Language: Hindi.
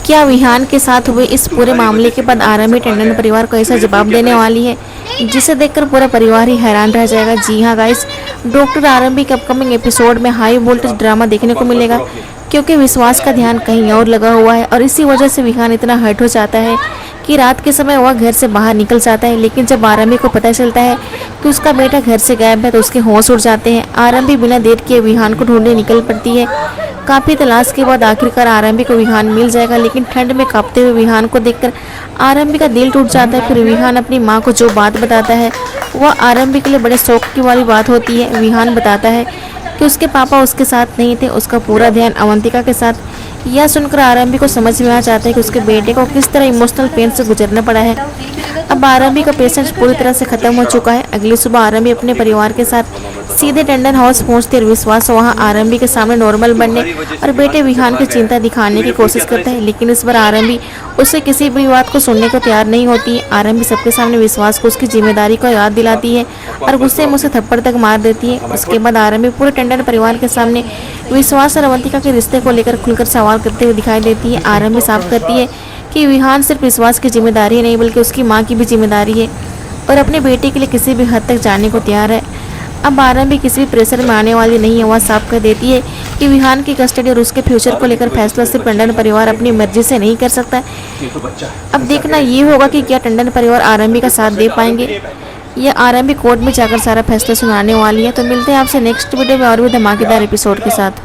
क्या विहान के साथ हुए इस पूरे मामले के बाद आरंभी टंडन परिवार को ऐसा जवाब देने वाली है जिसे देखकर पूरा परिवार ही हैरान रह जाएगा। जी हाँ गाइस, डॉक्टर आरंभी के अपकमिंग एपिसोड में हाई वोल्टेज ड्रामा देखने को मिलेगा, क्योंकि विश्वास का ध्यान कहीं और लगा हुआ है और इसी वजह से विहान इतना हर्ट हो जाता है कि रात के समय वह घर से बाहर निकल जाता है। लेकिन जब आरंभी को पता चलता है कि उसका बेटा घर से गायब है तो उसके होश उड़ जाते हैं। आरंभी बिना देर किए विहान को ढूंढने निकल पड़ती है। काफ़ी तलाश के बाद आखिरकार आरंभी को विहान मिल जाएगा, लेकिन ठंड में कांपते हुए विहान को देखकर आरंभी का दिल टूट जाता है। फिर विहान अपनी माँ को जो बात बताता है वह आरंभी के लिए बड़े शौक की वाली बात होती है। विहान बताता है कि उसके पापा उसके साथ नहीं थे, उसका पूरा ध्यान अवंतिका के साथ। यह सुनकर आरंभी को समझ में आ जाता है कि उसके बेटे को किस तरह इमोशनल पेन से गुजरना पड़ा है। अब आरंभी का पेशेंस पूरी तरह से खत्म हो चुका है। अगली सुबह आरंभी अपने परिवार के साथ सीधे टंडन हाउस पहुंचती है। विश्वास वहां आरंभी के सामने नॉर्मल बनने और बेटे विहान की चिंता दिखाने की कोशिश करता है, लेकिन इस बार आरंभी उससे किसी भी बात को सुनने को तैयार नहीं होती है। आरंभी सबके सामने विश्वास को उसकी जिम्मेदारी को याद दिलाती है और गुस्से में उसे थप्पड़ तक मार देती है। उसके बाद आरंभी पूरे टंडन परिवार के सामने विश्वास और अवंतिका के रिश्ते को लेकर खुलकर सवाल करते हुए दिखाई देती है। आरंभी साफ करती है कि विहान सिर्फ विश्वास की जिम्मेदारी नहीं बल्कि उसकी माँ की भी जिम्मेदारी है और अपने बेटे के लिए किसी भी हद तक जाने को तैयार है। अब आरंभी किसी भी प्रेशर में आने वाली नहीं है। वह साफ कर देती है कि विहान की कस्टडी और उसके फ्यूचर को लेकर फैसला सिर्फ टंडन परिवार अपनी मर्जी से नहीं कर सकता। अब देखना ये होगा कि क्या टंडन परिवार आरंभी का साथ दे पाएंगे या आरंभी कोर्ट में जाकर सारा फैसला सुनाने वाली है। तो मिलते हैं आपसे नेक्स्ट वीडियो में और भी धमाकेदार एपिसोड के साथ।